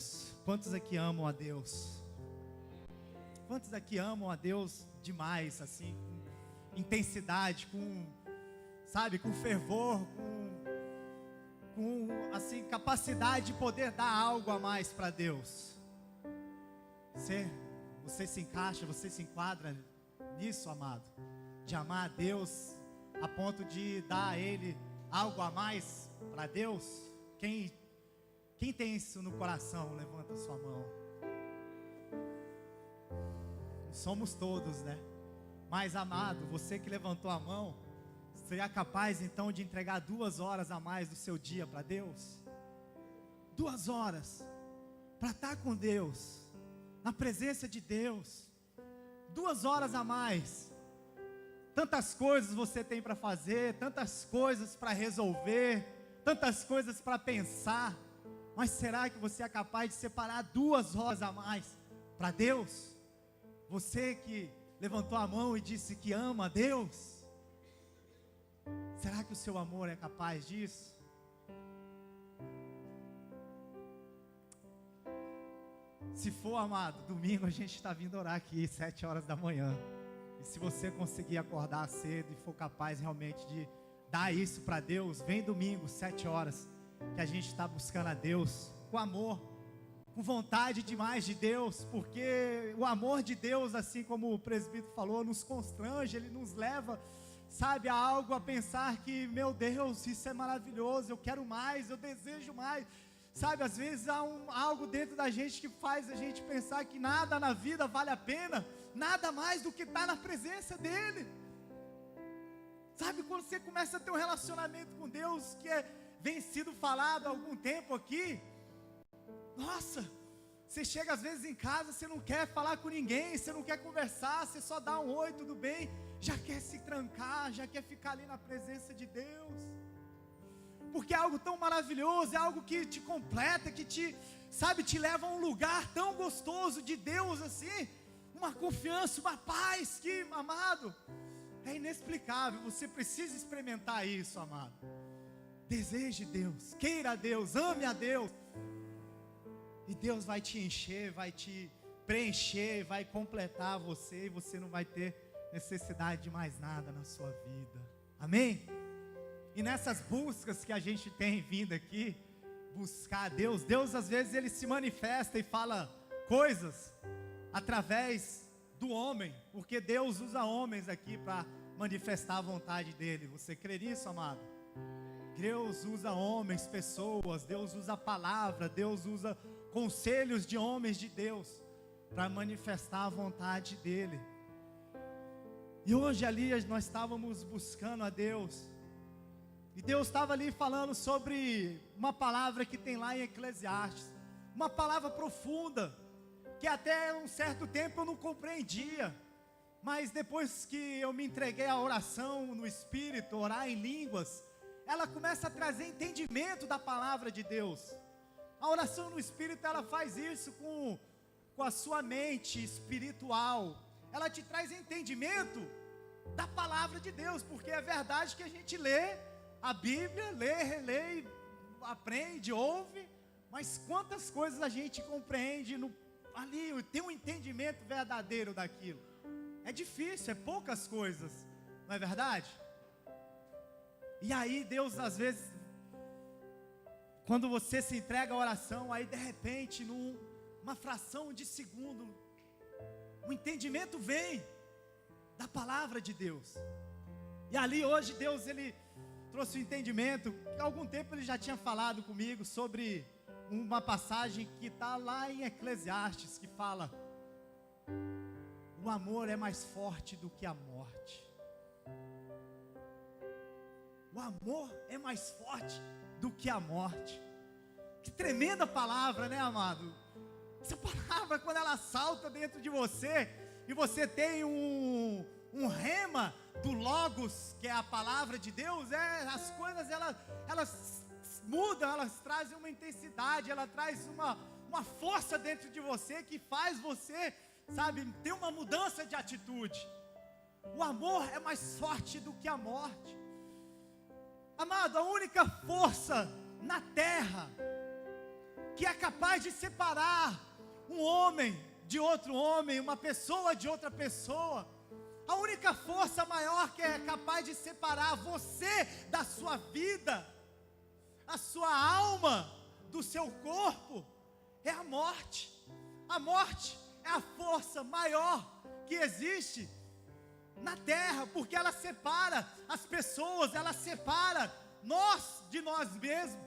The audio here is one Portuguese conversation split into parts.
Deus? Quantos aqui amam a Deus? Quantos aqui amam a Deus demais, assim, com intensidade, com fervor, assim, capacidade de poder dar algo a mais para Deus? Você se encaixa, você se enquadra nisso, amado? De amar a Deus a ponto de dar a Ele algo a mais para Deus? Quem tem isso no coração, levanta a sua mão. Somos todos, né? Mas, amado, você que levantou a mão, seria capaz então de entregar 2 horas a mais do seu dia para Deus? 2 horas para estar com Deus, na presença de Deus. 2 horas a mais. Tantas coisas você tem para fazer, tantas coisas para resolver, tantas coisas para pensar. Mas será que você é capaz de separar 2 horas a mais para Deus? Você que levantou a mão e disse que ama a Deus, será que o seu amor é capaz disso? Se for, amado, domingo a gente está vindo orar aqui 7 horas da manhã. E se você conseguir acordar cedo e for capaz realmente de dar isso para Deus, vem domingo 7 horas, que a gente está buscando a Deus com amor, com vontade demais de Deus, porque o amor de Deus, assim como o presbítero falou, nos constrange, ele nos leva, sabe, a algo, a pensar que, meu Deus, isso é maravilhoso, eu quero mais, eu desejo mais, sabe, às vezes há algo dentro da gente que faz a gente pensar que nada na vida vale a pena, nada mais do que estar na presença dEle, sabe, quando você começa a ter um relacionamento com Deus, que vem sido falado há algum tempo aqui, nossa, você chega às vezes em casa, você não quer falar com ninguém, você não quer conversar, você só dá um oi, tudo bem, já quer se trancar, já quer ficar ali na presença de Deus, porque é algo tão maravilhoso, é algo que te completa, que te leva a um lugar tão gostoso de Deus assim, uma confiança, uma paz que, amado, é inexplicável. Você precisa experimentar isso, amado. Deseje Deus, queira a Deus, ame a Deus, e Deus vai te encher, vai te preencher, vai completar você, e você não vai ter necessidade de mais nada na sua vida, amém? E nessas buscas que a gente tem vindo aqui, buscar a Deus, Deus às vezes ele se manifesta e fala coisas através do homem, porque Deus usa homens aqui para manifestar a vontade dele. Você crê nisso, amado? Deus usa homens, pessoas, Deus usa a palavra, Deus usa conselhos de homens de Deus para manifestar a vontade dele. E hoje ali nós estávamos buscando a Deus, e Deus estava ali falando sobre uma palavra que tem lá em Eclesiastes, uma palavra profunda, que até um certo tempo eu não compreendia, mas depois que eu me entreguei à oração no Espírito, orar em línguas, ela começa a trazer entendimento da palavra de Deus. A oração no Espírito, ela faz isso com a sua mente espiritual, ela te traz entendimento da palavra de Deus, porque é verdade que a gente lê a Bíblia, lê, relê, aprende, ouve, mas quantas coisas a gente compreende ali, tem um entendimento verdadeiro daquilo? É difícil, é poucas coisas, não é verdade? E aí Deus às vezes, quando você se entrega à oração, aí de repente, numa fração de segundo, o entendimento vem da palavra de Deus. E ali hoje Deus, ele trouxe o entendimento, que há algum tempo ele já tinha falado comigo sobre uma passagem que está lá em Eclesiastes, que fala: o amor é mais forte do que a morte. O amor é mais forte do que a morte. Que tremenda palavra, né, amado? Essa palavra, quando ela salta dentro de você, e você tem um rema do Logos, que é a palavra de Deus, as coisas elas mudam, elas trazem uma intensidade, ela traz uma força dentro de você, que faz você, sabe, ter uma mudança de atitude. O amor é mais forte do que a morte. Amado, a única força na terra que é capaz de separar um homem de outro homem, uma pessoa de outra pessoa. A única força maior que é capaz de separar você da sua vida, a sua alma do seu corpo, é a morte. A morte é a força maior que existe na terra, porque ela separa as pessoas, ela separa nós de nós mesmos.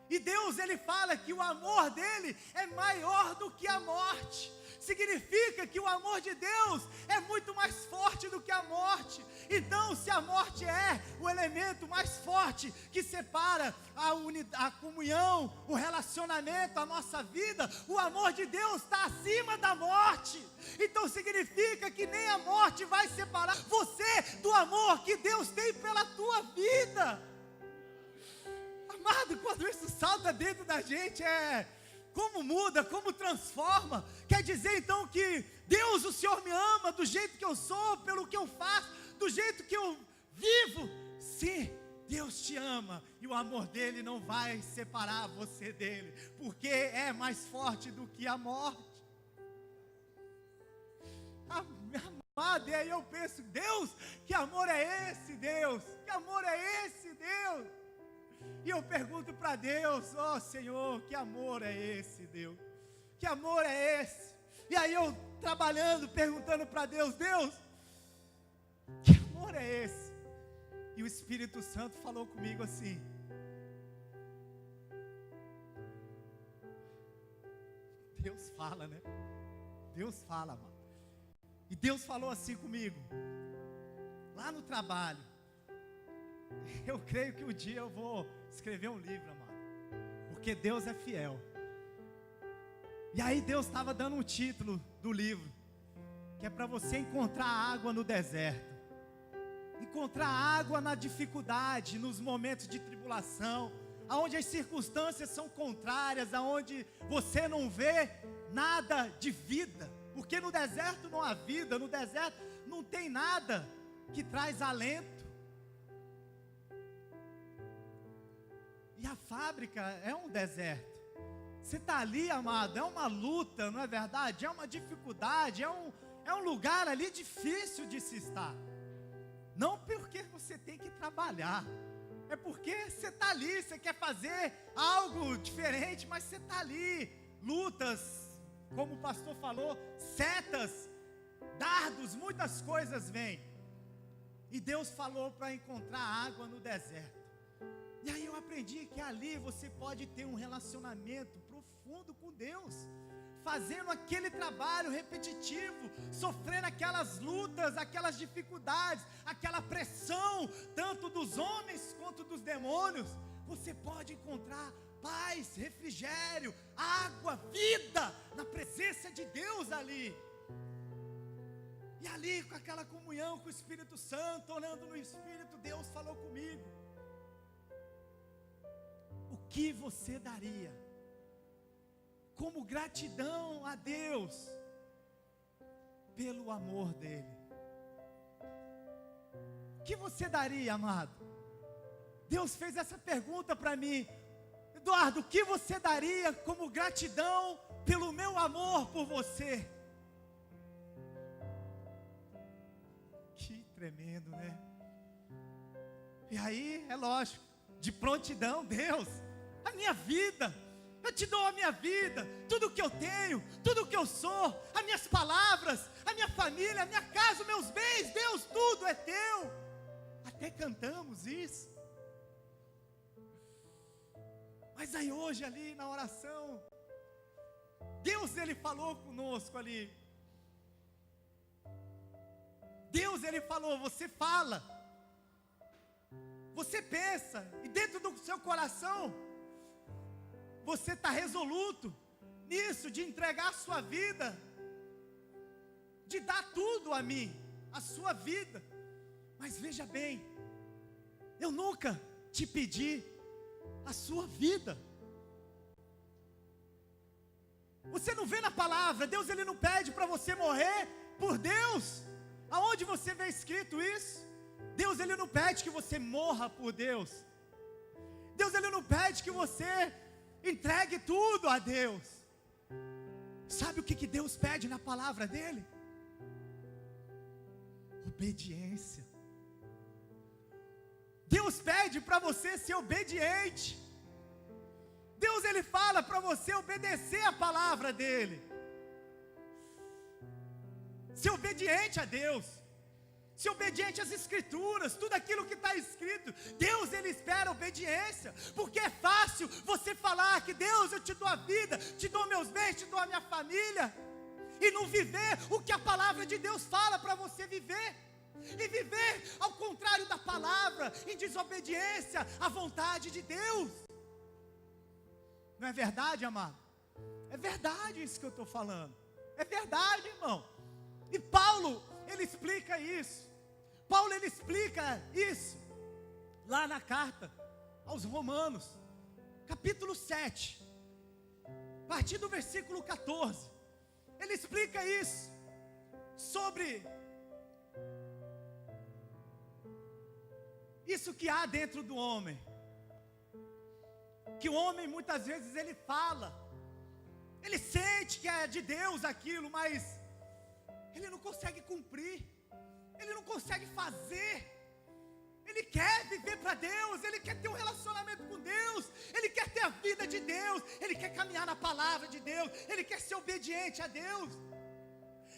E Deus, Ele fala que o amor dEle é maior do que a morte. Significa que o amor de Deus é muito mais forte do que a morte. Então, se a morte é o elemento mais forte que separa a comunhão, o relacionamento, a nossa vida, o amor de Deus está acima da morte. Então significa que nem a morte vai separar você do amor que Deus tem pela tua vida. Amado, quando isso salta dentro da gente, como muda, como transforma. Quer dizer então que Deus, o Senhor me ama do jeito que eu sou, pelo que eu faço, do jeito que eu vivo. Sim, Deus te ama, e o amor dele não vai separar você dele, porque é mais forte do que a morte. Amado, e aí eu penso, Deus, que amor é esse, Deus? Que amor é esse, Deus? E eu pergunto para Deus, ó Senhor, que amor é esse, Deus? Que amor é esse? E aí eu trabalhando, perguntando para Deus, Deus, que amor é esse? E o Espírito Santo falou comigo assim: Deus fala, né? Deus fala, amado. E Deus falou assim comigo, lá no trabalho. Eu creio que um dia eu vou escrever um livro, amado, porque Deus é fiel. E aí Deus estava dando um título do livro, que é para você encontrar água no deserto, encontrar água na dificuldade, nos momentos de tribulação, aonde as circunstâncias são contrárias, aonde você não vê nada de vida, porque no deserto não há vida, no deserto não tem nada que traz alento. E a fábrica é um deserto. Você está ali, amado, é uma luta, não é verdade? É uma dificuldade, é um lugar ali difícil de se estar. Não porque você tem que trabalhar, é porque você está ali, você quer fazer algo diferente, mas você está ali. Lutas, como o pastor falou, setas, dardos, muitas coisas vêm. E Deus falou para encontrar água no deserto. E aí eu aprendi que ali você pode ter um relacionamento profundo com Deus, fazendo aquele trabalho repetitivo, sofrendo aquelas lutas, aquelas dificuldades, aquela pressão, tanto dos homens quanto dos demônios. Você pode encontrar paz, refrigério, água, vida, na presença de Deus ali. E ali com aquela comunhão com o Espírito Santo, orando no Espírito, Deus falou comigo: o que você daria como gratidão a Deus pelo amor dele? O que você daria, amado? Deus fez essa pergunta para mim: Eduardo, o que você daria como gratidão pelo meu amor por você? Que tremendo, né? E aí, é lógico, de prontidão, Deus, a minha vida, eu te dou a minha vida, tudo que eu tenho, tudo que eu sou, as minhas palavras, a minha família, a minha casa, os meus bens, Deus, tudo é teu. Até cantamos isso. Mas aí hoje ali na oração, Deus ele falou conosco ali. Deus ele falou, você fala, você pensa, e dentro do seu coração, você está resoluto nisso, de entregar a sua vida, de dar tudo a mim, a sua vida. Mas veja bem, eu nunca te pedi a sua vida. Você não vê na palavra, Deus ele não pede para você morrer por Deus. Aonde você vê escrito isso? Deus ele não pede que você morra por Deus. Deus ele não pede que você Entregue tudo a Deus. Sabe o que Deus pede na palavra dele? Obediência. Deus pede para você ser obediente. Deus, ele fala para você obedecer a palavra dele. Ser obediente a Deus. Ser obediente às escrituras, tudo aquilo que está escrito. Deus, ele espera obediência, porque é fácil você falar que Deus, eu te dou a vida, te dou meus bens, te dou a minha família, e não viver o que a palavra de Deus fala para você viver, e viver ao contrário da palavra, em desobediência à vontade de Deus. Não é verdade, amado? É verdade isso que eu estou falando, é verdade, irmão. E Paulo, ele explica isso. Paulo, ele explica isso lá na carta aos Romanos, capítulo 7, a partir do versículo 14. Ele explica isso sobre isso que há dentro do homem, que o homem muitas vezes ele fala, ele sente que é de Deus aquilo, mas ele não consegue cumprir, ele não consegue fazer. Ele quer viver para Deus, ele quer ter um relacionamento com Deus, ele quer ter a vida de Deus, ele quer caminhar na palavra de Deus, ele quer ser obediente a Deus.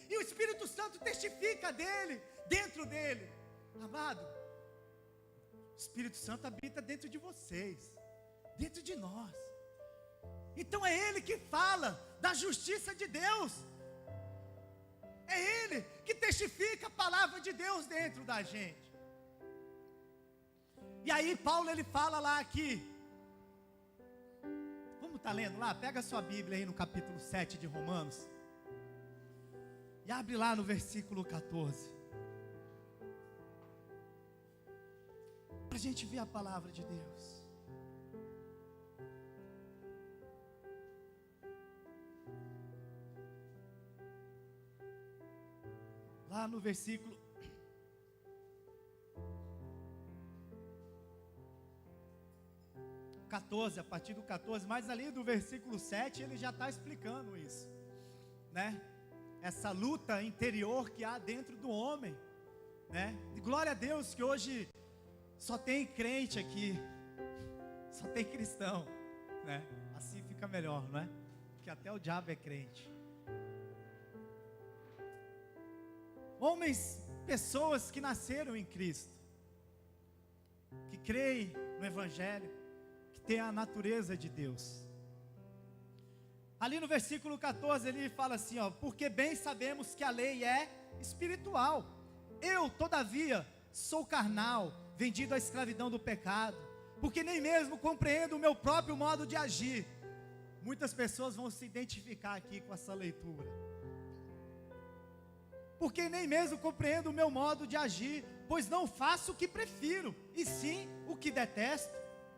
E o Espírito Santo testifica dele, dentro dele. Amado, o Espírito Santo habita dentro de vocês, dentro de nós. Então é ele que fala da justiça de Deus. É ele que testifica a palavra de Deus dentro da gente. E aí Paulo, ele fala lá que, vamos estar lendo lá? Pega a sua Bíblia aí no capítulo 7 de Romanos, e abre lá no versículo 14, para a gente ver a palavra de Deus. Lá no versículo 14, a partir do 14, mas ali do versículo 7, ele já está explicando isso, né? Essa luta interior que há dentro do homem, né? E glória a Deus que hoje só tem crente aqui, só tem cristão, né? Assim fica melhor, não é? Porque até o diabo é crente. Homens, pessoas que nasceram em Cristo, que creem no Evangelho, que têm a natureza de Deus. Ali no versículo 14 ele fala assim, ó: porque bem sabemos que a lei é espiritual. Eu, todavia, sou carnal, vendido à escravidão do pecado, porque nem mesmo compreendo o meu próprio modo de agir. Muitas pessoas vão se identificar aqui com essa leitura. Porque nem mesmo compreendo o meu modo de agir, pois não faço o que prefiro, e sim o que detesto.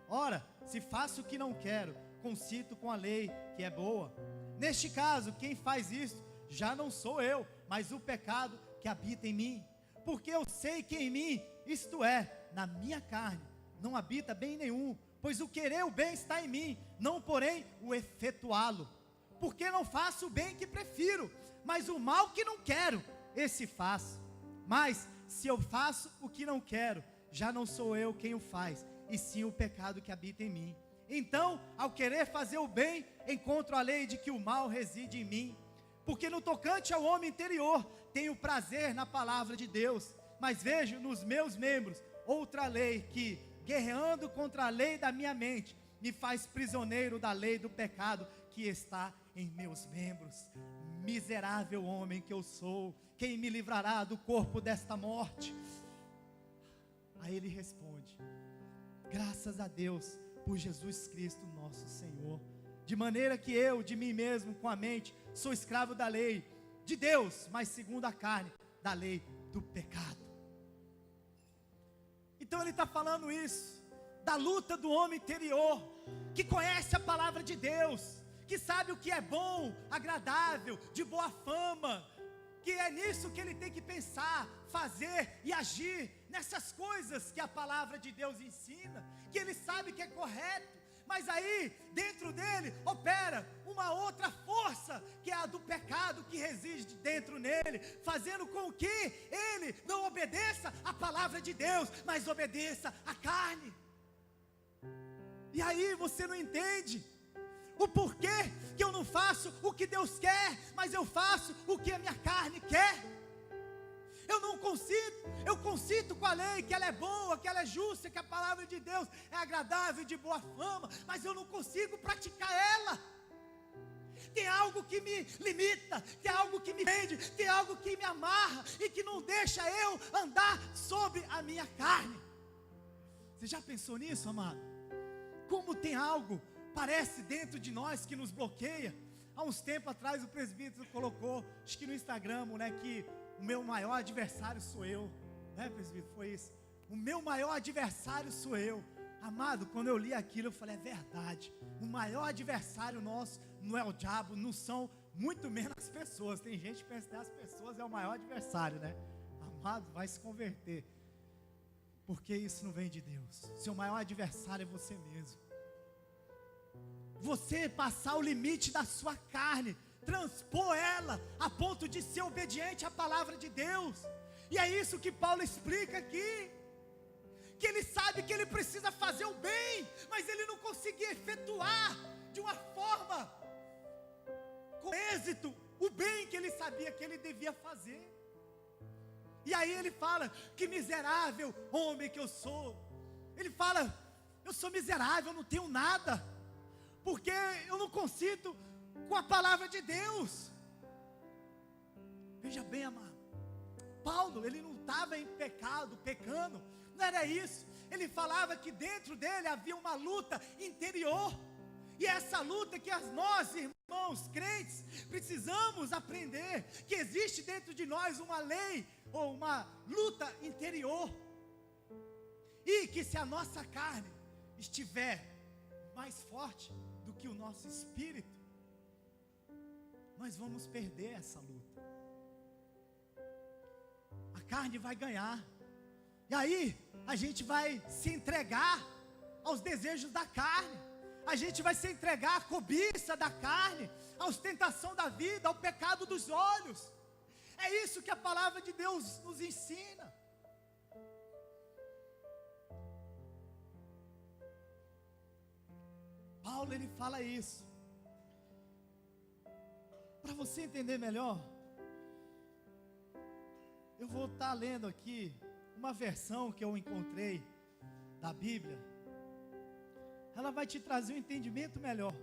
Ora, se faço o que não quero, consinto com a lei que é boa. Neste caso, quem faz isso, já não sou eu, mas o pecado que habita em mim. Porque eu sei que em mim, isto é, na minha carne, não habita bem nenhum, pois o querer o bem está em mim, não porém o efetuá-lo. Porque não faço o bem que prefiro, mas o mal que não quero, esse faço. Mas se eu faço o que não quero, já não sou eu quem o faz, e sim o pecado que habita em mim. Então, ao querer fazer o bem, encontro a lei de que o mal reside em mim. Porque no tocante ao homem interior, tenho prazer na palavra de Deus, mas vejo nos meus membros outra lei que, guerreando contra a lei da minha mente, me faz prisioneiro da lei do pecado que está em meus membros. Miserável homem que eu sou, quem me livrará do corpo desta morte? Aí ele responde: graças a Deus por Jesus Cristo nosso Senhor, de maneira que eu, de mim mesmo, com a mente, sou escravo da lei de Deus, mas segundo a carne, da lei do pecado. Então ele está falando isso, da luta do homem interior, que conhece a palavra de Deus, que sabe o que é bom, agradável, de boa fama, que é nisso que ele tem que pensar, fazer e agir, nessas coisas que a palavra de Deus ensina, que ele sabe que é correto, Mas aí, dentro dele, opera uma outra força, que é a do pecado, que reside dentro nele, fazendo com que ele não obedeça a palavra de Deus, mas obedeça a carne. E aí você não entende o porquê que eu não faço o que Deus quer, mas eu faço o que a minha carne quer. Eu consinto com a lei, que ela é boa, que ela é justa, que a palavra de Deus é agradável e de boa fama, mas eu não consigo praticar ela. Tem algo que me limita, tem algo que me prende, tem algo que me amarra e que não deixa eu andar sobre a minha carne. Você já pensou nisso, amado? Como tem algo, parece dentro de nós, que nos bloqueia. Há uns tempos atrás o presbítero colocou, acho que no Instagram, né, que o meu maior adversário sou eu, né, presbítero? Foi isso. O meu maior adversário sou eu. Amado, quando eu li aquilo, eu falei, é verdade. O maior adversário nosso não é o diabo, não são muito menos as pessoas. Tem gente que pensa que as pessoas é o maior adversário, né? Amado, vai se converter. Porque isso não vem de Deus. Seu maior adversário é você mesmo. Você passar o limite da sua carne, transpor ela a ponto de ser obediente à palavra de Deus. E é isso que Paulo explica aqui, que ele sabe que ele precisa fazer o bem, mas ele não conseguia efetuar de uma forma com êxito o bem que ele sabia que ele devia fazer. E aí ele fala, que miserável homem que eu sou. Ele fala, eu sou miserável, eu não tenho nada, porque eu não consinto com a palavra de Deus. Veja bem, amado, Paulo, ele não estava em pecado, pecando, não era isso. Ele falava que dentro dele havia uma luta interior, e essa luta que nós, irmãos crentes, precisamos aprender, que existe dentro de nós uma lei, ou uma luta interior, e que se a nossa carne estiver mais forte do que o nosso espírito, nós vamos perder essa luta. A carne vai ganhar, e aí a gente vai se entregar aos desejos da carne, a gente vai se entregar à cobiça da carne, à ostentação da vida, ao pecado dos olhos. É isso que a palavra de Deus nos ensina. Paulo, ele fala isso. Para você entender melhor, eu vou estar lendo aqui uma versão que eu encontrei da Bíblia. Ela vai te trazer um entendimento melhor.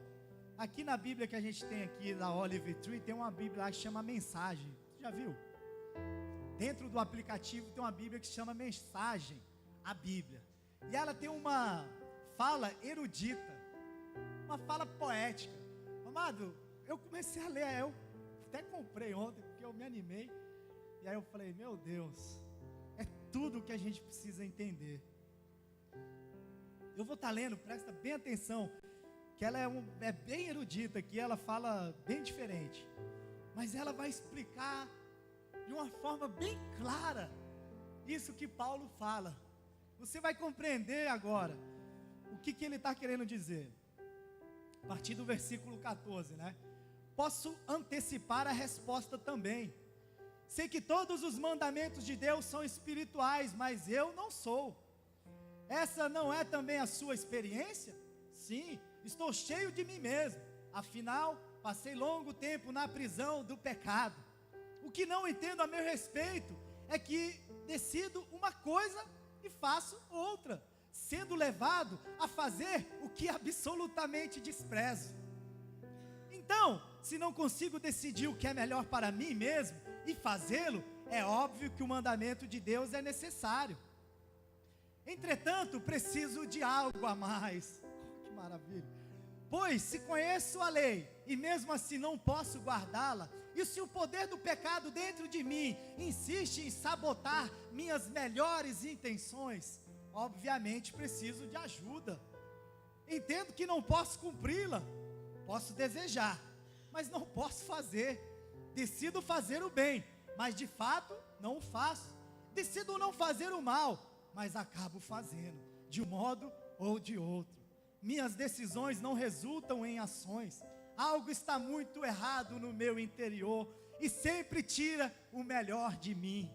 Aqui na Bíblia que a gente tem aqui, da Olive Tree, tem uma Bíblia lá que chama Mensagem. Você já viu? Dentro do aplicativo tem uma Bíblia que chama Mensagem, a Bíblia. E ela tem uma fala erudita, uma fala poética. Amado, eu comecei a ler, eu até comprei ontem, porque eu me animei. E aí eu falei, meu Deus, é tudo o que a gente precisa entender. Eu vou estar lendo, presta bem atenção, que ela é bem erudita aqui, ela fala bem diferente. Mas ela vai explicar de uma forma bem clara isso que Paulo fala. Você vai compreender agora o que ele está querendo dizer. A partir do versículo 14, né? Posso antecipar a resposta também. Sei que todos os mandamentos de Deus são espirituais, mas eu não sou. Essa não é também a sua experiência? Sim, estou cheio de mim mesmo. Afinal, passei longo tempo na prisão do pecado. O que não entendo a meu respeito é que decido uma coisa e faço outra, sendo levado a fazer o que absolutamente desprezo. Então, se não consigo decidir o que é melhor para mim mesmo e fazê-lo, é óbvio que o mandamento de Deus é necessário. Entretanto, preciso de algo a mais. Que maravilha! Pois se conheço a lei e mesmo assim não posso guardá-la, e se o poder do pecado dentro de mim insiste em sabotar minhas melhores intenções, obviamente preciso de ajuda. Entendo que não posso cumpri-la, posso desejar, mas não posso fazer. Decido fazer o bem, mas de fato não o faço. Decido não fazer o mal, mas acabo fazendo, de um modo ou de outro. minhas decisões não resultam em ações. Algo está muito errado no meu interior e sempre tira o melhor de mim.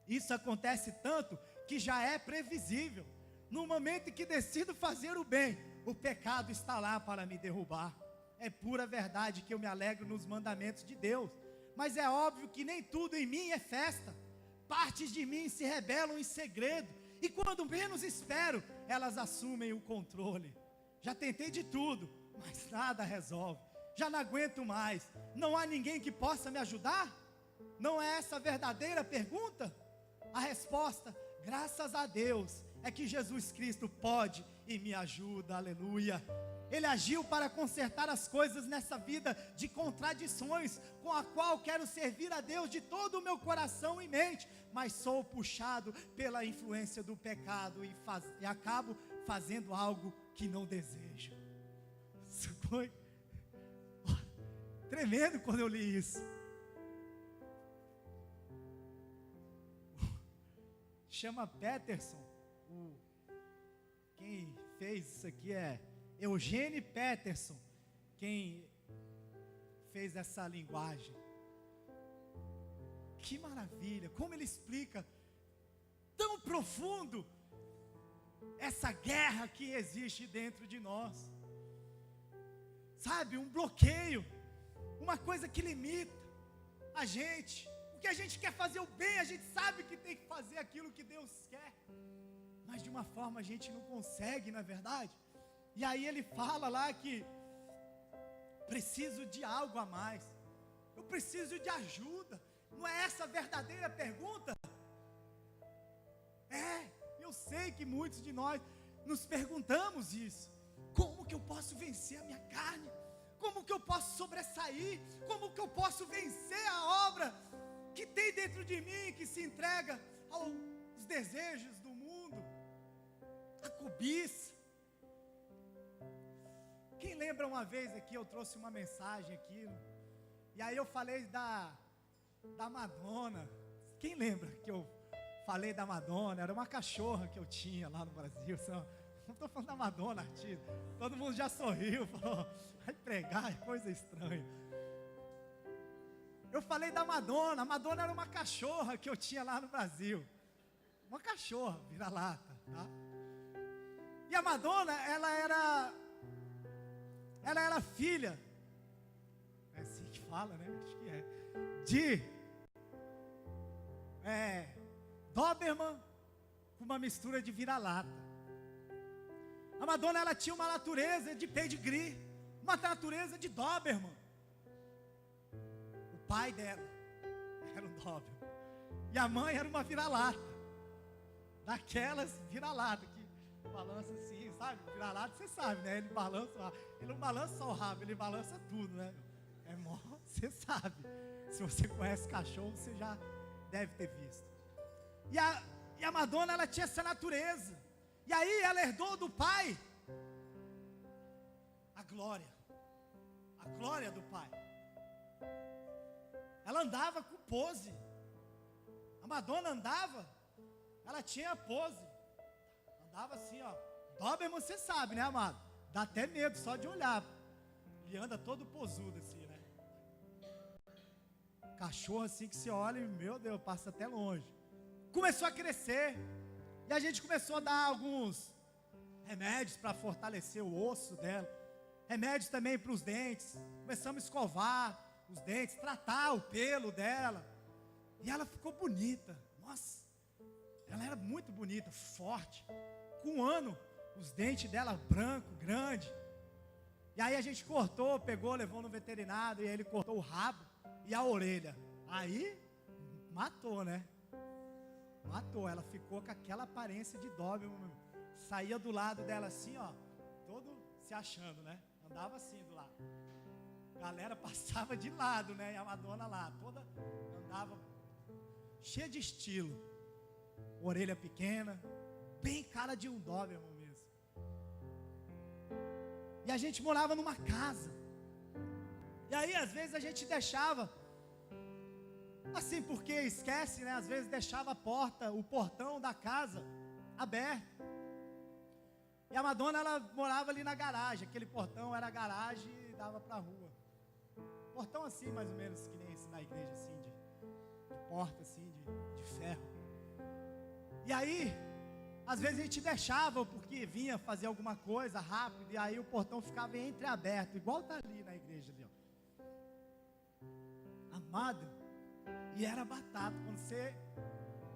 Isso acontece tanto que já é previsível. No momento em que decido fazer o bem, o pecado está lá para me derrubar. É pura verdade que eu me alegro nos mandamentos de Deus, mas é óbvio que nem tudo em mim é festa. Partes de mim se rebelam em segredo, e quando menos espero, elas assumem o controle. Já tentei de tudo, mas nada resolve. Já não aguento mais. Não há ninguém que possa me ajudar? Não é essa a verdadeira pergunta? A resposta, graças a Deus, é que Jesus Cristo pode e me ajuda, aleluia. Ele agiu para consertar as coisas nessa vida de contradições, com a qual quero servir a Deus de todo o meu coração e mente, mas sou puxado pela influência do pecado e acabo fazendo algo que não desejo. Isso foi tremendo quando eu li isso. Chama Peterson, quem fez isso aqui é Eugene Peterson, quem fez essa linguagem. Que maravilha, como ele explica tão profundo essa guerra que existe dentro de nós. Sabe, um bloqueio, uma coisa que limita a gente. Porque a gente quer fazer o bem, a gente sabe que tem que fazer aquilo que Deus quer, mas de uma forma a gente não consegue, não é verdade? E aí ele fala lá que preciso de algo a mais, eu preciso de ajuda. Não é essa a verdadeira pergunta? Eu sei que muitos de nós nos perguntamos isso. Como que eu posso vencer a minha carne? Como que eu posso sobressair? Como que eu posso vencer a obra que tem dentro de mim, que se entrega aos desejos do mundo, a cobiça? Quem lembra uma vez aqui, eu trouxe uma mensagem aqui, e aí eu falei da Madonna. Quem lembra que eu falei da Madonna? Era uma cachorra que eu tinha lá no Brasil. Não estou falando da Madonna, artista. Todo mundo já sorriu, falou, vai pregar, é coisa estranha. Eu falei da Madonna. A Madonna era uma cachorra que eu tinha lá no Brasil. Uma cachorra, vira-lata, tá? E a Madonna, ela era filha, é assim que fala, né? Acho que de Doberman com uma mistura de vira-lata. A Madonna, ela tinha uma natureza de pedigree, uma natureza de Doberman. O pai dela era um Doberman e a mãe era uma vira-lata, daquelas vira-lata que balança assim, sabe? Vira-lata, você sabe, né? Ele não balança só o rabo, ele balança tudo, né? Você sabe. Se você conhece cachorro, você já deve ter visto. E a Madonna, ela tinha essa natureza. E aí ela herdou do pai a glória do pai. Ela andava com pose. A Madonna andava, ela tinha pose. Andava assim, ó. Doberman, você sabe, né, amado? Dá até medo só de olhar. Ele anda todo posudo assim, né? Cachorro assim que você olha e, meu Deus, passa até longe. Começou a crescer. E a gente começou a dar alguns remédios para fortalecer o osso dela. Remédios também para os dentes. Começamos a escovar os dentes, tratar o pelo dela. E ela ficou bonita. Nossa, ela era muito bonita, forte. Com 1 ano, os dentes dela branco, grande. E aí a gente cortou, pegou, levou no veterinário. E aí ele cortou o rabo e a orelha. Aí, matou, né? Matou, ela ficou com aquela aparência de Doberman. Saía do lado dela assim, ó, todo se achando, né? Andava assim do lado. A galera passava de lado, né? E a Madonna lá, toda andava cheia de estilo. Orelha pequena, bem cara de um Doberman mesmo. E a gente morava numa casa. E aí às vezes a gente deixava assim, porque esquece, né? Às vezes deixava a porta, o portão da casa aberto. E a Madonna, ela morava ali na garagem. Aquele portão era a garagem e dava para a rua. Portão assim, mais ou menos, que nem esse na igreja, assim, de porta, assim, de ferro. E aí, às vezes a gente deixava, porque vinha fazer alguma coisa rápido, e aí o portão ficava entreaberto, igual tá ali na igreja, ali, ó. Amado, e era batata. Quando você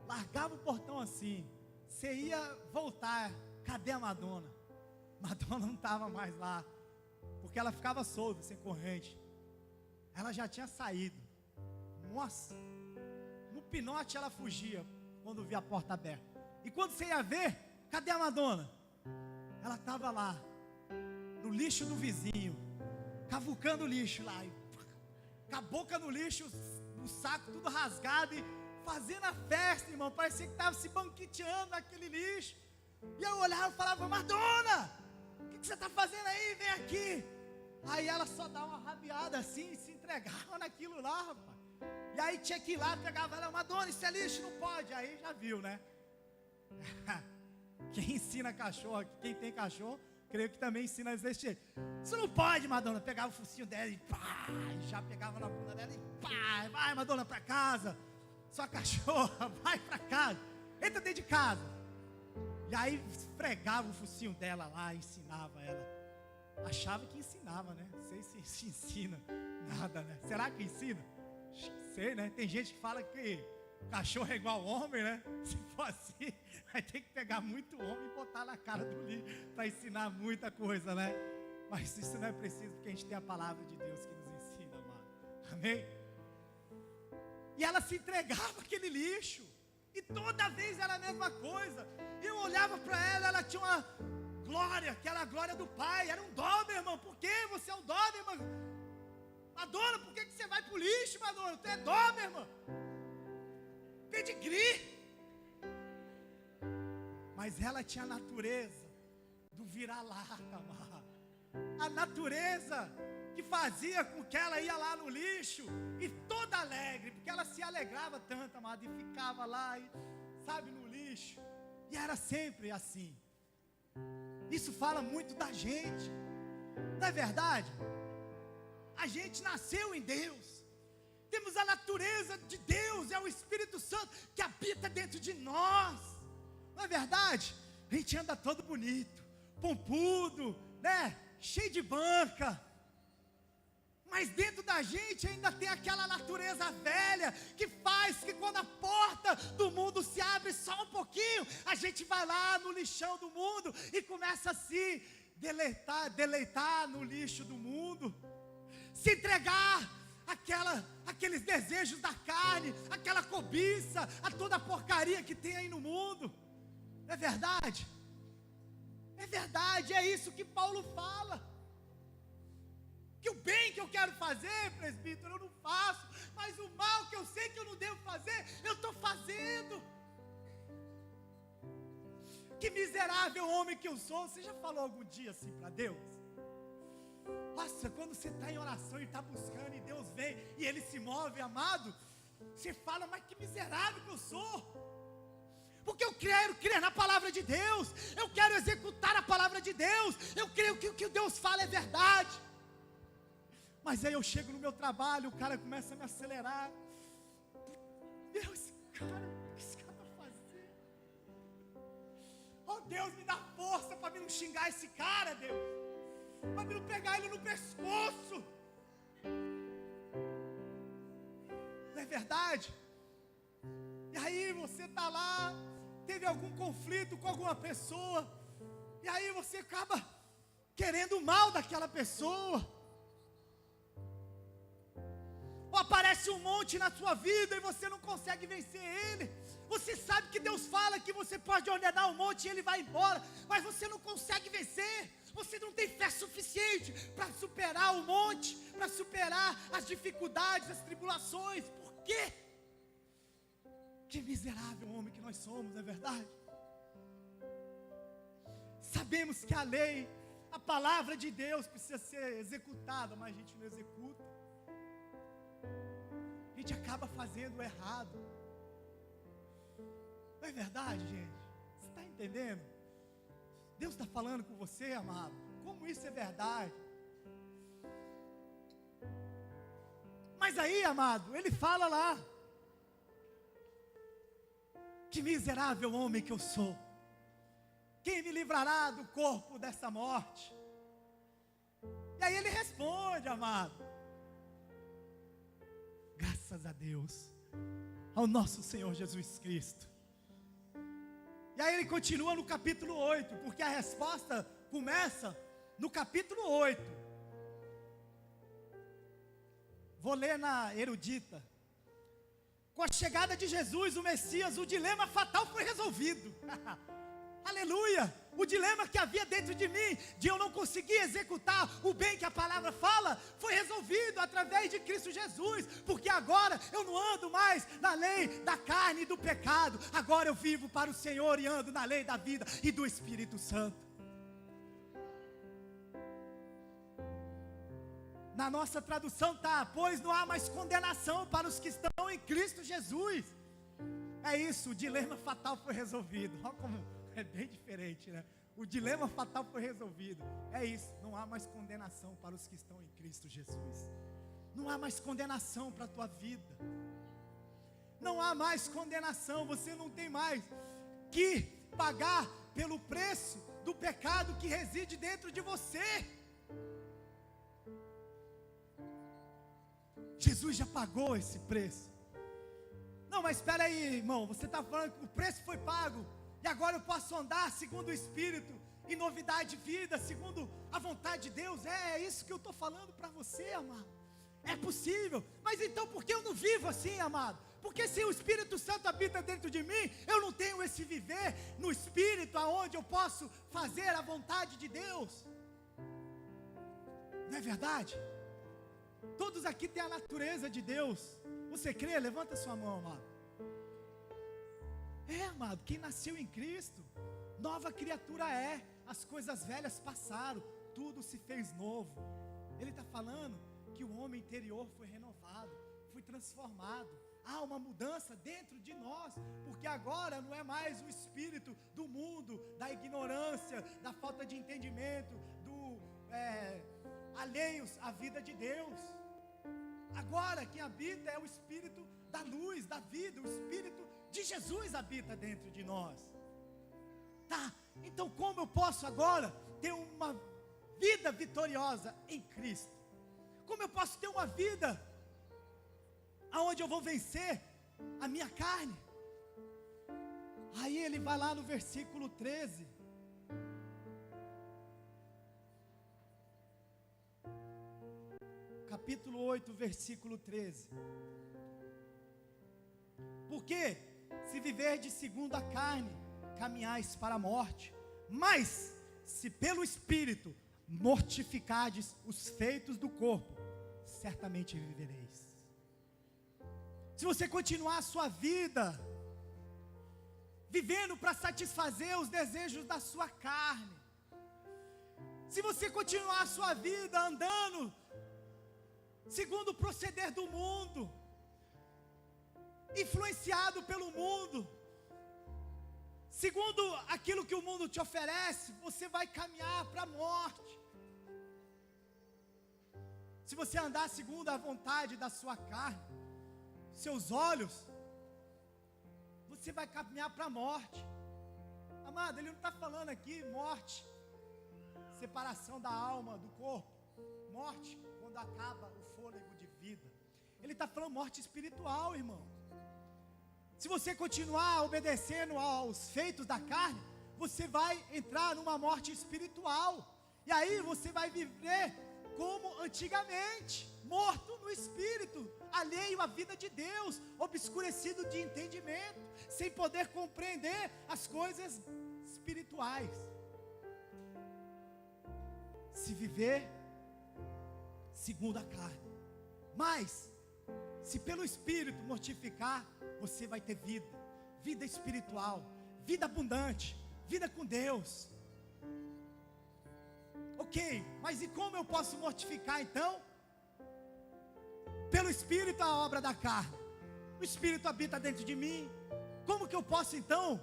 largava o portão assim, você ia voltar, cadê a Madonna? Madonna não estava mais lá, porque ela ficava solta, sem corrente. Ela já tinha saído. Nossa, no pinote ela fugia quando via a porta aberta. E quando você ia ver, cadê a Madonna? Ela estava lá, no lixo do vizinho, cavucando o lixo lá, com a boca no lixo, o saco tudo rasgado, e fazendo a festa, irmão. Parecia que estava se banqueteando naquele lixo. E eu olhava e falava: Madonna, o que você está fazendo aí? Vem aqui. Aí ela só dava uma rabiada assim, e se entregava naquilo lá, rapaz. E aí tinha que ir lá, pegava ela: Madonna, isso é lixo, não pode. Aí já viu, né? Quem ensina cachorro, quem tem cachorro, creio que também ensina a existir. Isso não pode, Madonna. Pegava o focinho dela e pá, e já pegava na bunda dela e pá, vai, Madonna, para casa. Sua cachorra, vai para casa. Entra dentro de casa. E aí esfregava o focinho dela lá, ensinava ela. Achava que ensinava, né? Não sei se ensina nada, né? Será que ensina? Sei, né? Tem gente que fala que cachorro é igual homem, né? Se for assim, vai ter que pegar muito homem e botar na cara do livro para ensinar muita coisa, né? Mas isso não é preciso, porque a gente tem a palavra de Deus que nos ensina, amado. Amém? E ela se entregava àquele lixo. E toda vez era a mesma coisa. Eu olhava para ela, ela tinha uma glória, aquela glória do Pai. Era um dó, meu irmão. Por que você é um dó, meu irmão? Madonna, por que você vai para o lixo, Madonna? Tu é dó, meu irmão. Pedigree. Mas ela tinha a natureza do vira-lata, amado. A natureza que fazia com que ela ia lá no lixo e toda alegre, porque ela se alegrava tanto, amado, e ficava lá, e, sabe, no lixo. E era sempre assim. Isso fala muito da gente, não é verdade? A gente nasceu em Deus, temos a natureza de Deus, é o Espírito Santo que habita dentro de nós, não é verdade? A gente anda todo bonito, pompudo, né? Cheio de banca. Mas dentro da gente ainda tem aquela natureza velha que faz que quando a porta do mundo se abre só um pouquinho, a gente vai lá no lixão do mundo e começa a se deleitar no lixo do mundo, se entregar aqueles desejos da carne, aquela cobiça, a toda a porcaria que tem aí no mundo. É verdade? É verdade, é isso que Paulo fala. Que o bem que eu quero fazer, presbítero, eu não faço, mas o mal que eu sei que eu não devo fazer, eu estou fazendo. Que miserável homem que eu sou. Você já falou algum dia assim para Deus? Nossa, quando você está em oração e está buscando e Deus vem e Ele se move, amado, você fala: mas que miserável que eu sou. Porque eu quero crer na palavra de Deus, eu quero executar a palavra de Deus, eu creio que o que Deus fala é verdade. Mas aí eu chego no meu trabalho, o cara começa a me acelerar. Deus, esse cara, o que esse cara está fazendo? Oh Deus, me dá força para me não xingar esse cara, Deus, para me não pegar ele no pescoço. Não é verdade? E aí você está lá, teve algum conflito com alguma pessoa, e aí você acaba querendo o mal daquela pessoa. Ou aparece um monte na sua vida e você não consegue vencer ele. Você sabe que Deus fala que você pode ordenar um monte e ele vai embora, mas você não consegue vencer. Você não tem fé suficiente para superar o monte, para superar as dificuldades, as tribulações. Por quê? Que miserável homem que nós somos, não é verdade? Sabemos que a lei, a palavra de Deus precisa ser executada, mas a gente não executa. A gente acaba fazendo o errado. Não é verdade, gente? Você está entendendo? Deus está falando com você, amado. Como isso é verdade? Mas aí, amado, ele fala lá: que miserável homem que eu sou. Quem me livrará do corpo dessa morte? E aí ele responde, amado: graças a Deus, ao nosso Senhor Jesus Cristo. E aí ele continua no capítulo 8, porque a resposta começa no capítulo 8. Vou ler na erudita. Com a chegada de Jesus, o Messias, o dilema fatal foi resolvido. Aleluia! O dilema que havia dentro de mim, de eu não conseguir executar o bem que a palavra fala, foi resolvido através de Cristo Jesus, porque agora eu não ando mais na lei da carne e do pecado, agora eu vivo para o Senhor e ando na lei da vida e do Espírito Santo. Na nossa tradução está: pois não há mais condenação para os que estão em Cristo Jesus. É isso, o dilema fatal foi resolvido. Olha como é bem diferente, né? O dilema fatal foi resolvido. É isso, não há mais condenação para os que estão em Cristo Jesus. Não há mais condenação para a tua vida. Não há mais condenação. Você não tem mais que pagar pelo preço do pecado que reside dentro de você. Jesus já pagou esse preço. Não, mas espera aí, irmão, você está falando que o preço foi pago, e agora eu posso andar segundo o Espírito, em novidade de vida, segundo a vontade de Deus. É isso que eu estou falando para você, amado. É possível, mas então por que eu não vivo assim, amado? Porque se o Espírito Santo habita dentro de mim, eu não tenho esse viver no Espírito, aonde eu posso fazer a vontade de Deus. Não é verdade? Todos aqui têm a natureza de Deus. Você crê? Levanta sua mão, amado. Amado, quem nasceu em Cristo, nova criatura é. As coisas velhas passaram, tudo se fez novo. Ele está falando que o homem interior foi renovado, foi transformado. Há uma mudança dentro de nós, porque agora não é mais o espírito do mundo, da ignorância, da falta de entendimento, alheios à vida de Deus. Agora quem habita é o Espírito da luz, da vida. O Espírito de Jesus habita dentro de nós. Tá, então como eu posso agora ter uma vida vitoriosa em Cristo? Como eu posso ter uma vida aonde eu vou vencer a minha carne? Aí ele vai lá no versículo 13. Capítulo 8, versículo 13. Porque se viverdes segundo a carne, caminhais para a morte, mas se pelo Espírito mortificardes os feitos do corpo, certamente vivereis. Se você continuar a sua vida vivendo para satisfazer os desejos da sua carne, se você continuar a sua vida andando segundo o proceder do mundo, influenciado pelo mundo, segundo aquilo que o mundo te oferece, você vai caminhar para a morte. Se você andar segundo a vontade da sua carne, seus olhos, você vai caminhar para a morte. Amado, ele não está falando aqui morte, separação da alma do corpo, morte quando acaba o fôlego de vida. Ele está falando morte espiritual, irmão. Se você continuar obedecendo aos feitos da carne, você vai entrar numa morte espiritual. E aí você vai viver como antigamente, morto no espírito, alheio à vida de Deus, obscurecido de entendimento, sem poder compreender as coisas espirituais. Se viver segundo a carne, mas se pelo Espírito mortificar, você vai ter vida, vida espiritual, vida abundante, vida com Deus. Ok, mas e como eu posso mortificar então? Pelo Espírito a obra da carne. O Espírito habita dentro de mim. Como que eu posso então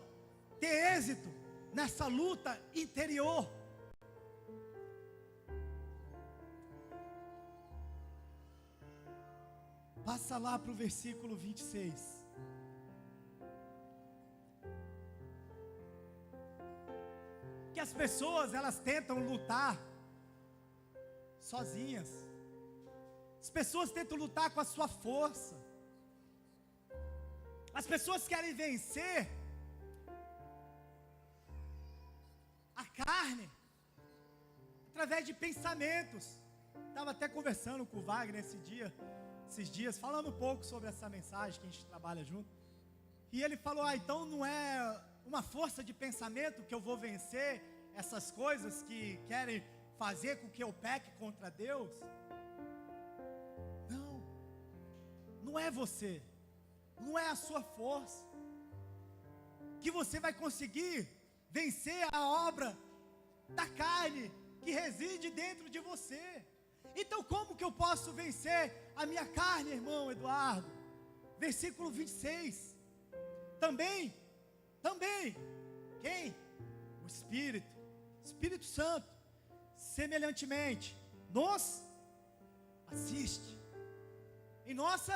ter êxito nessa luta interior. Passa lá para o versículo 26. Que as pessoas, elas tentam lutar sozinhas. As pessoas tentam lutar com a sua força. As pessoas querem vencer a carne através de pensamentos. Estava até conversando com o Wagner esses dias, falando um pouco sobre essa mensagem que a gente trabalha junto. E ele falou: então não é uma força de pensamento que eu vou vencer essas coisas que querem fazer com que eu peque contra Deus? Não é você, não é a sua força que você vai conseguir vencer a obra da carne que reside dentro de você. Então como que eu posso vencer a minha carne, irmão Eduardo? Versículo 26. Também, quem? O Espírito Santo, semelhantemente, nos assiste em nossa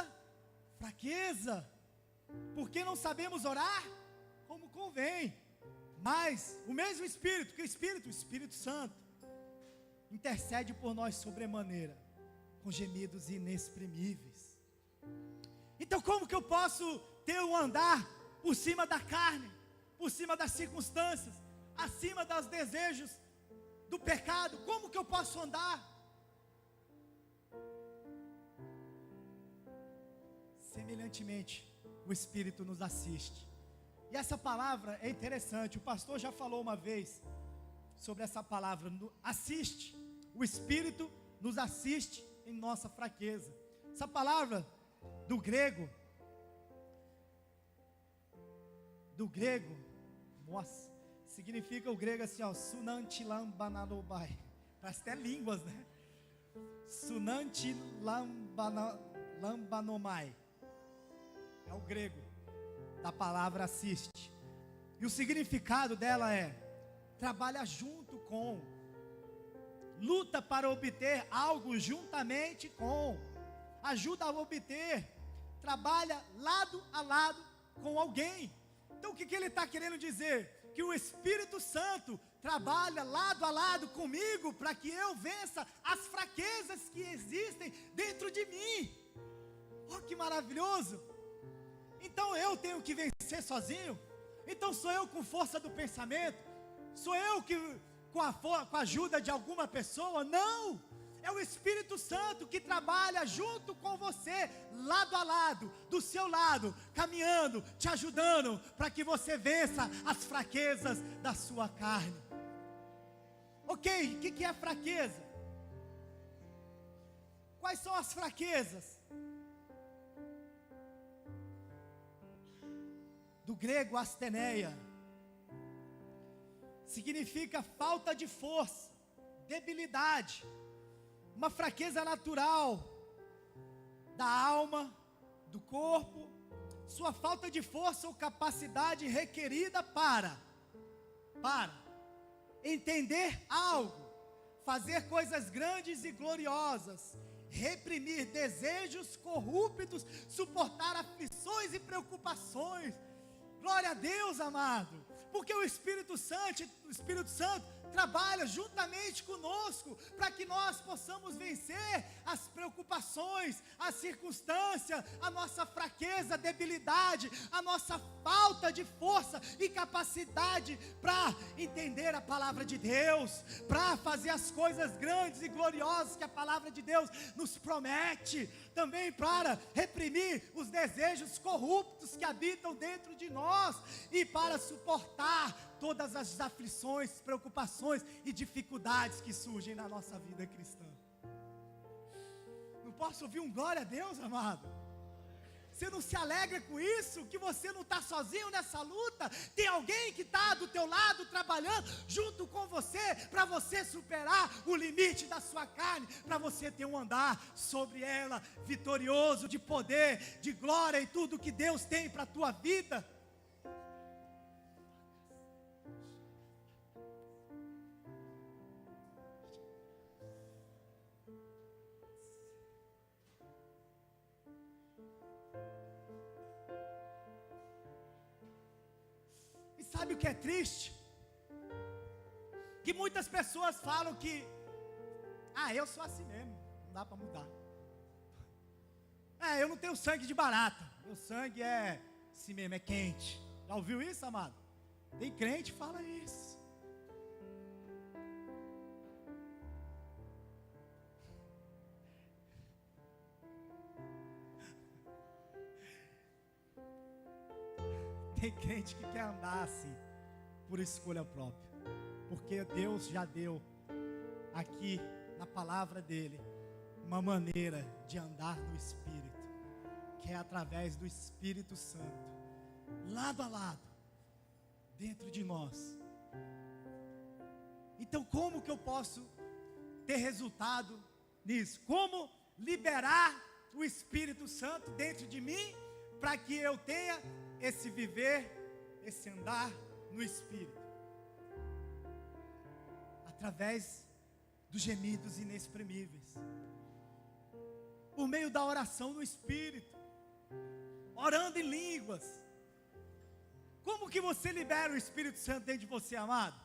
fraqueza, porque não sabemos orar como convém. Mas o mesmo Espírito, que o Espírito Santo, intercede por nós sobremaneira, com gemidos inexprimíveis. Então como que eu posso ter um andar por cima da carne, por cima das circunstâncias, acima dos desejos do pecado? Como que eu posso andar? Semelhantemente, o Espírito nos assiste. E essa palavra é interessante. O pastor já falou uma vez sobre essa palavra, assiste. O Espírito nos assiste em nossa fraqueza. Essa palavra do grego, nossa, significa o grego assim, ó, sunantilambanarobai. Parece até línguas, né? Sunantilambanomai. É o grego da palavra assiste. E o significado dela é: trabalha junto com, luta para obter algo juntamente com, ajuda a obter, trabalha lado a lado com alguém. Então o que ele está querendo dizer? Que o Espírito Santo trabalha lado a lado comigo para que eu vença as fraquezas que existem dentro de mim. Oh, que maravilhoso! Então eu tenho que vencer sozinho? Então sou eu com força do pensamento? Sou eu que com a ajuda de alguma pessoa? Não! É o Espírito Santo que trabalha junto com você, lado a lado, do seu lado, caminhando, te ajudando, para que você vença as fraquezas da sua carne. Ok, o que é fraqueza? Quais são as fraquezas? Do grego asteneia, significa falta de força, debilidade, uma fraqueza natural da alma, do corpo, sua falta de força ou capacidade requerida para entender algo, fazer coisas grandes e gloriosas, reprimir desejos corruptos, suportar aflições e preocupações. Glória a Deus, amado, porque o Espírito Santo trabalha juntamente conosco, para que nós possamos vencer as preocupações, as circunstâncias, a nossa fraqueza, debilidade, a nossa falta de força e capacidade para entender a palavra de Deus, para fazer as coisas grandes e gloriosas que a palavra de Deus nos promete, também para reprimir os desejos corruptos que habitam dentro de nós e para suportar todas as aflições, preocupações e dificuldades que surgem na nossa vida cristã. Não posso ouvir um glória a Deus, amado? Você não se alegra com isso? Que você não está sozinho nessa luta? Tem alguém que está do teu lado, trabalhando junto com você, para você superar o limite da sua carne, para você ter um andar sobre ela, vitorioso, de poder, de glória e tudo que Deus tem para a tua vida. sabe o que é triste? Que muitas pessoas falam que, eu sou assim mesmo, não dá para mudar. Eu não tenho sangue de barata, meu sangue é assim mesmo, é quente. Já ouviu isso, amado? Tem crente que fala isso. Tem crente que quer andar assim, por escolha própria, porque Deus já deu aqui na palavra dele uma maneira de andar no Espírito, que é através do Espírito Santo, lado a lado, dentro de nós. Então como que eu posso ter resultado nisso? Como liberar o Espírito Santo dentro de mim, para que eu tenha esse viver, esse andar no Espírito? Através dos gemidos inexprimíveis, por meio da oração no Espírito, orando em línguas. Como que você libera o Espírito Santo dentro de você, amado?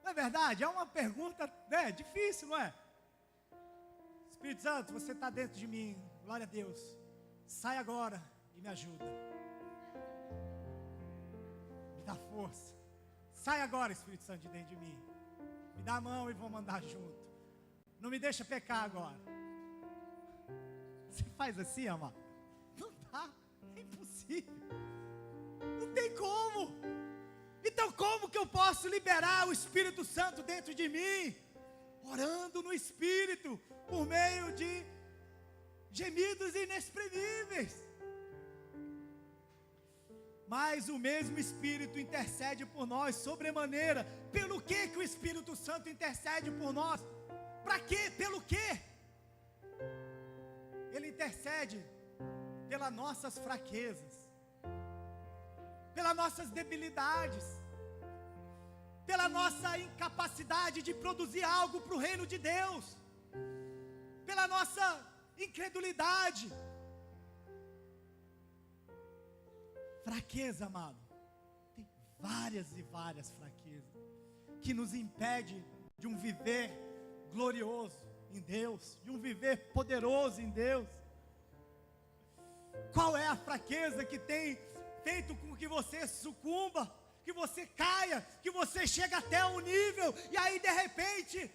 Não é verdade? É uma pergunta, difícil, não é? Espírito Santo, você está dentro de mim, glória a Deus, sai agora e me ajuda, me dá força, sai agora, Espírito Santo, de dentro de mim, me dá a mão e vamos andar junto, não me deixa pecar agora. Você faz assim, amado? Não dá, é impossível, não tem como. Então como que eu posso liberar o Espírito Santo dentro de mim? Orando no Espírito, por meio de gemidos inexprimíveis. Mas o mesmo Espírito intercede por nós sobremaneira. Pelo que o Espírito Santo intercede por nós? Para quê? Pelo quê? Ele intercede pelas nossas fraquezas, pelas nossas debilidades, pela nossa incapacidade de produzir algo para o reino de Deus, pela nossa incredulidade. Fraqueza, amado, tem várias e várias fraquezas que nos impede de um viver glorioso em Deus, de um viver poderoso em Deus. Qual é a fraqueza que tem feito com que você sucumba, que você caia, que você chega até um nível, e aí de repente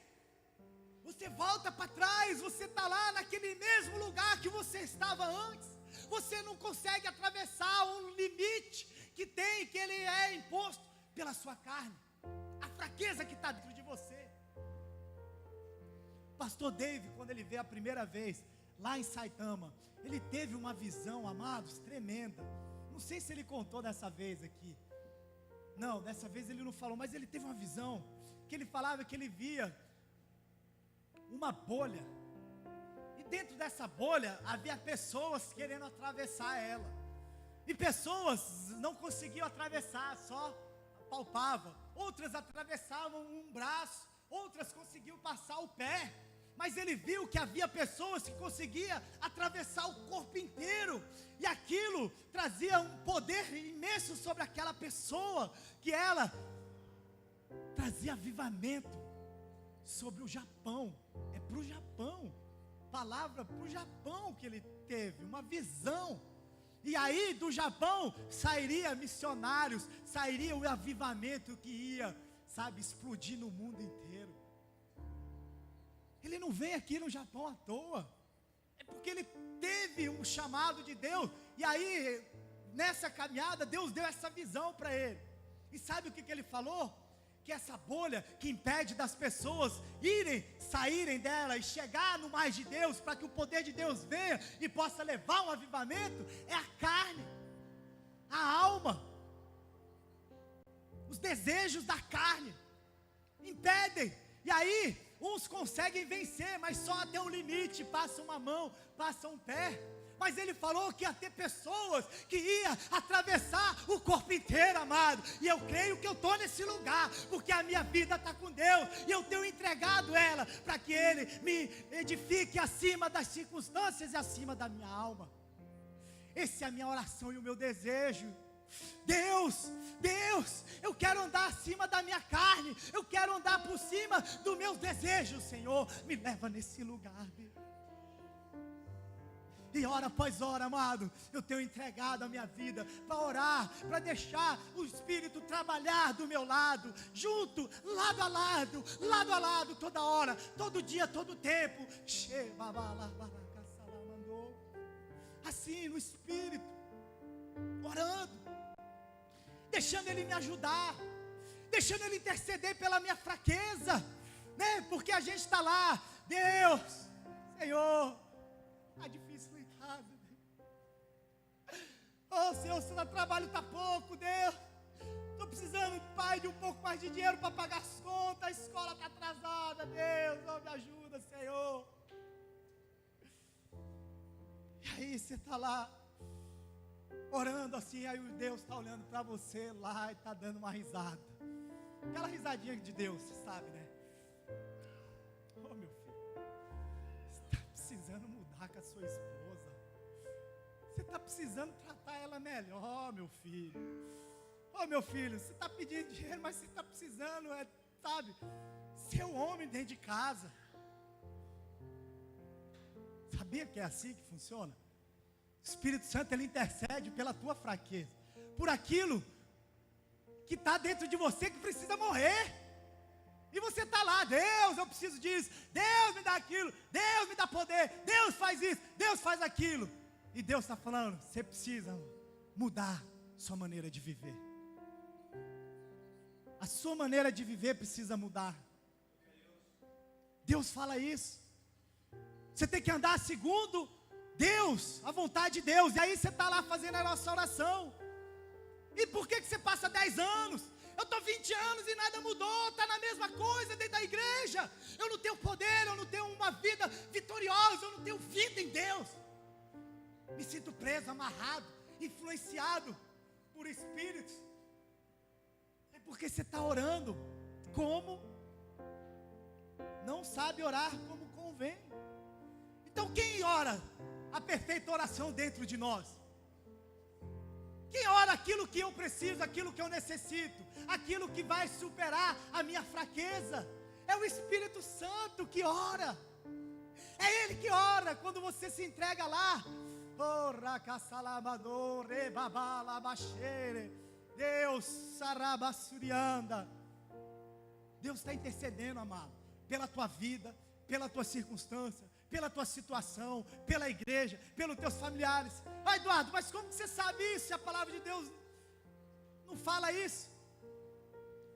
você volta para trás, você está lá naquele mesmo lugar que você estava antes, você não consegue atravessar um limite que ele é imposto pela sua carne, a fraqueza que está dentro de você. Pastor David, quando ele veio a primeira vez lá em Saitama, ele teve uma visão, amados, tremenda. Não sei se ele contou dessa vez aqui. Não, dessa vez ele não falou, mas ele teve uma visão, que ele falava que ele via uma bolha, e dentro dessa bolha havia pessoas querendo atravessar ela, e pessoas não conseguiam atravessar, só palpavam. Outras atravessavam um braço, outras conseguiam passar o pé, mas ele viu que havia pessoas que conseguiam atravessar o corpo inteiro, e aquilo trazia um poder imenso sobre aquela pessoa, que ela trazia avivamento sobre o Japão. É para o Japão, palavra para o Japão que ele teve, uma visão. E aí do Japão sairia missionários, sairia o avivamento que ia, explodir no mundo inteiro. Ele não vem aqui no Japão à toa, é porque ele teve um chamado de Deus, e aí nessa caminhada Deus deu essa visão para ele. E sabe o que ele falou? Que essa bolha que impede das pessoas saírem dela e chegar no mais de Deus, para que o poder de Deus venha e possa levar um avivamento, é a carne, a alma, os desejos da carne impedem. E aí uns conseguem vencer, mas só até um limite, passa uma mão, passa um pé. Mas ele falou que ia ter pessoas que iam atravessar o corpo inteiro, amado. E eu creio que eu estou nesse lugar, porque a minha vida está com Deus, e eu tenho entregado ela, para que Ele me edifique acima das circunstâncias e acima da minha alma. Essa é a minha oração e o meu desejo, Deus, eu quero andar acima da minha carne, eu quero andar por cima dos meus desejos, Senhor, me leva nesse lugar, Deus. E hora após hora, amado, eu tenho entregado a minha vida para orar, para deixar o Espírito trabalhar do meu lado, junto, lado a lado, toda hora, todo dia, todo tempo. Assim, no Espírito, orando, deixando Ele me ajudar, deixando Ele interceder pela minha fraqueza, né? Porque a gente está lá, Deus, Senhor, está difícil lá em casa, oh Senhor, o trabalho está pouco, Deus, estou precisando, Pai, de um pouco mais de dinheiro para pagar as contas, a escola está atrasada, Deus, oh, me ajuda, Senhor. E aí você está lá, orando assim, aí o Deus está olhando para você lá e está dando uma risada, aquela risadinha de Deus, você sabe, né? Oh meu filho, você está precisando mudar com a sua esposa, você está precisando tratar ela melhor, meu filho. Oh meu filho, você está pedindo dinheiro, mas você está precisando, sabe, ser um homem dentro de casa. Sabia que é assim que funciona? O Espírito Santo, ele intercede pela tua fraqueza, por aquilo que está dentro de você que precisa morrer. E você está lá, Deus, eu preciso disso, Deus me dá aquilo, Deus me dá poder, Deus faz isso, Deus faz aquilo. E Deus está falando, você precisa mudar sua maneira de viver. A sua maneira de viver precisa mudar. Deus fala isso. Você tem que andar segundo Deus, a vontade de Deus. E aí você está lá fazendo a nossa oração. E por que você passa 10 anos? Eu estou 20 anos e nada mudou, está na mesma coisa dentro da igreja. Eu não tenho poder, eu não tenho uma vida vitoriosa, eu não tenho vida em Deus. Me sinto preso, amarrado, influenciado por espíritos. É porque você está orando como não sabe orar como convém. Então quem ora a perfeita oração dentro de nós? Quem ora aquilo que eu preciso, aquilo que eu necessito, aquilo que vai superar a minha fraqueza? É o Espírito Santo que ora. É Ele que ora quando você se entrega lá. Deus, sarabassurianda. Deus está intercedendo, amado, pela tua vida, pela tua circunstância, pela tua situação, pela igreja, pelos teus familiares. Ah, Eduardo, mas como que você sabe isso? Se a palavra de Deus não fala isso,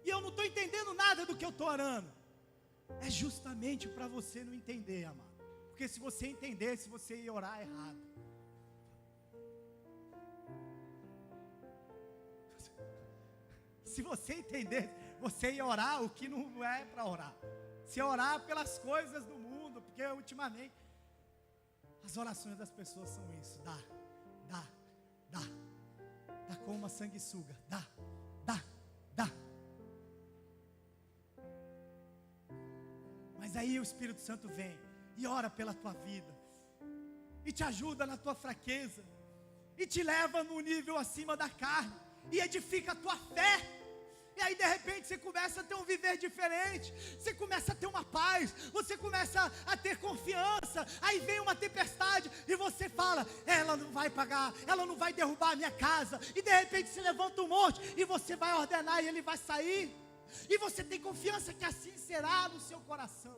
e eu não estou entendendo nada do que eu estou orando. É justamente para você não entender, amado. Porque se você entendesse, você ia orar errado. Se você entendesse, você ia orar o que não é para orar. Se ia orar pelas coisas do mundo, porque ultimamente as orações das pessoas são isso: dá como uma sanguessuga, dá. Mas aí o Espírito Santo vem e ora pela tua vida, e te ajuda na tua fraqueza, e te leva num nível acima da carne, e edifica a tua fé. E aí de repente você começa a ter um viver diferente, você começa a ter uma paz, você começa a ter confiança. Aí vem uma tempestade e você fala, ela não vai pagar, ela não vai derrubar a minha casa. E de repente se levanta um monte e você vai ordenar e ele vai sair. E você tem confiança que assim será no seu coração.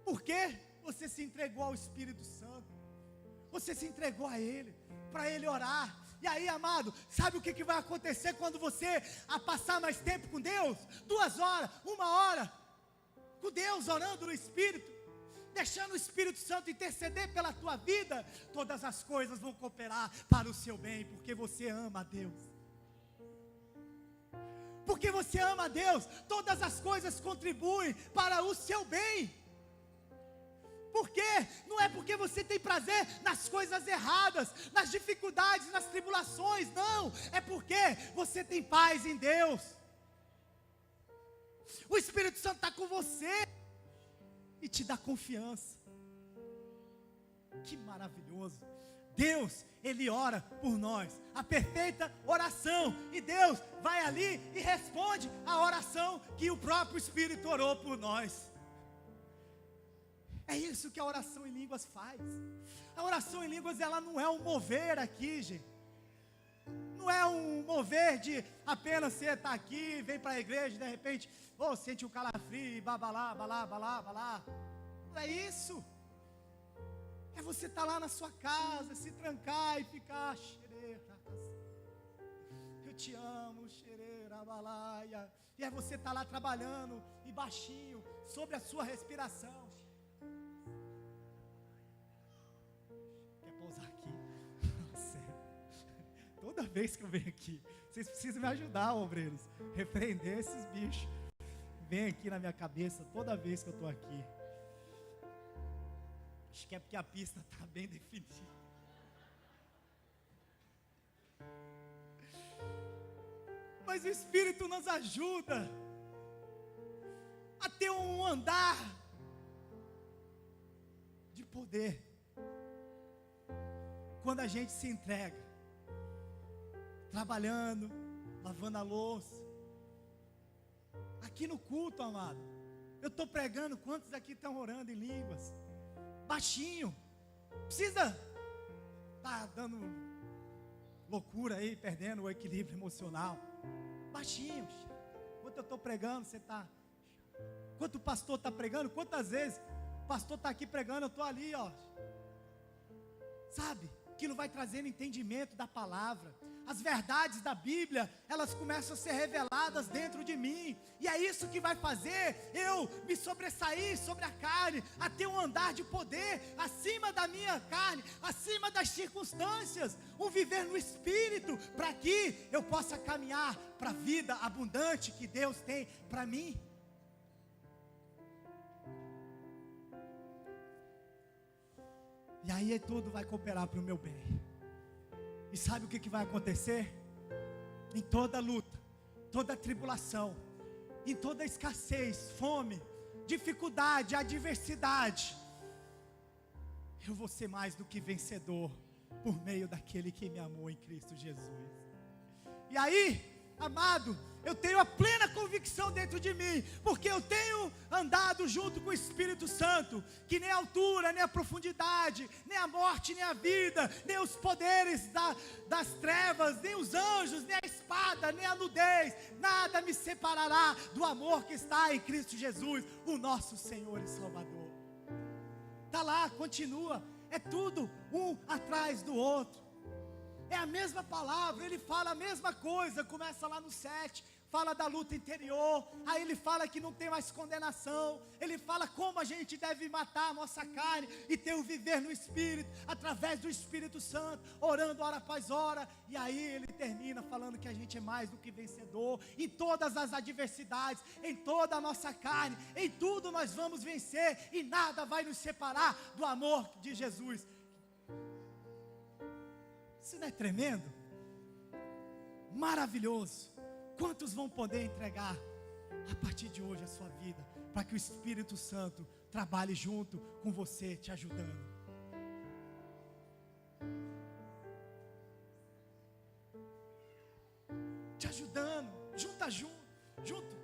Porque você se entregou ao Espírito Santo, você se entregou a Ele, para Ele orar. E aí, amado, sabe o que vai acontecer quando você passar mais tempo com Deus? 2 horas, 1 hora, com Deus, orando no Espírito, deixando o Espírito Santo interceder pela tua vida. Todas as coisas vão cooperar para o seu bem, porque você ama a Deus. Porque você ama a Deus, todas as coisas contribuem para o seu bem. Por quê? Não é porque você tem prazer nas coisas erradas, nas dificuldades, nas tribulações, não. É porque você tem paz em Deus. O Espírito Santo está com você e te dá confiança. Que maravilhoso. Deus, Ele ora por nós, a perfeita oração, e Deus vai ali e responde a oração que o próprio Espírito orou por nós. É isso que a oração em línguas faz. A oração em línguas, ela não é um mover aqui, gente. Não é um mover de apenas você estar aqui, vem para a igreja, de repente, sente um calafrio, babalá, balá, balá, balá. Não é isso. É você estar lá na sua casa, se trancar e ficar, eu te amo, xererabalaia. E é você estar lá trabalhando e baixinho, sobre a sua respiração. Quer pousar aqui? Sério. Toda vez que eu venho aqui, vocês precisam me ajudar, obreiros. Repreender esses bichos. Vem aqui na minha cabeça toda vez que eu estou aqui. Acho que é porque a pista está bem definida. Mas o Espírito nos ajuda a ter um andar de poder. Quando a gente se entrega, trabalhando, lavando a louça. Aqui no culto, amado, eu estou pregando, quantos aqui estão orando em línguas? Baixinho, precisa estar dando loucura aí, perdendo o equilíbrio emocional. Baixinho, enquanto eu estou pregando, você está. Enquanto o pastor está pregando, quantas vezes o pastor está aqui pregando, eu estou ali, sabe? Aquilo vai trazendo entendimento da palavra. As verdades da Bíblia, elas começam a ser reveladas dentro de mim. E é isso que vai fazer eu me sobressair sobre a carne, a ter um andar de poder acima da minha carne, acima das circunstâncias. Um viver no Espírito, para que eu possa caminhar para a vida abundante que Deus tem para mim. E aí tudo vai cooperar para o meu bem. E sabe o que vai acontecer? Em toda luta, toda tribulação, em toda escassez, fome, dificuldade, adversidade, eu vou ser mais do que vencedor, por meio daquele que me amou em Cristo Jesus. E aí, amado, eu tenho a plena convicção dentro de mim, porque eu tenho andado junto com o Espírito Santo, que nem a altura, nem a profundidade, nem a morte, nem a vida, nem os poderes das trevas, nem os anjos, nem a espada, nem a nudez, nada me separará do amor que está em Cristo Jesus, o nosso Senhor e Salvador. Está lá, continua, é tudo um atrás do outro. É a mesma palavra, ele fala a mesma coisa, começa lá no 7, fala da luta interior, aí ele fala que não tem mais condenação, ele fala como a gente deve matar a nossa carne e ter o viver no Espírito, através do Espírito Santo, orando hora após hora, e aí ele termina falando que a gente é mais do que vencedor, em todas as adversidades, em toda a nossa carne, em tudo nós vamos vencer, e nada vai nos separar do amor de Jesus. Isso não é tremendo? Maravilhoso. Quantos vão poder entregar a partir de hoje a sua vida, para que o Espírito Santo trabalhe junto com você, te ajudando? Te ajudando, junto,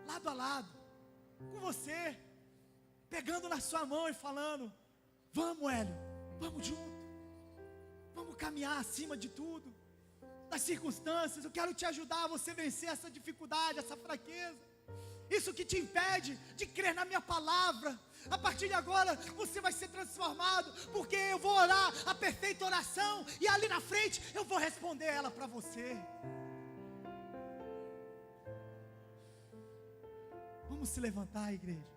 lado a lado, com você, pegando na sua mão e falando: vamos, Hélio, vamos junto. Vamos caminhar acima de tudo, das circunstâncias. Eu quero te ajudar a você vencer essa dificuldade, essa fraqueza, isso que te impede de crer na minha palavra. A partir de agora você vai ser transformado, porque eu vou orar a perfeita oração, e ali na frente eu vou responder ela para você. Vamos se levantar, igreja.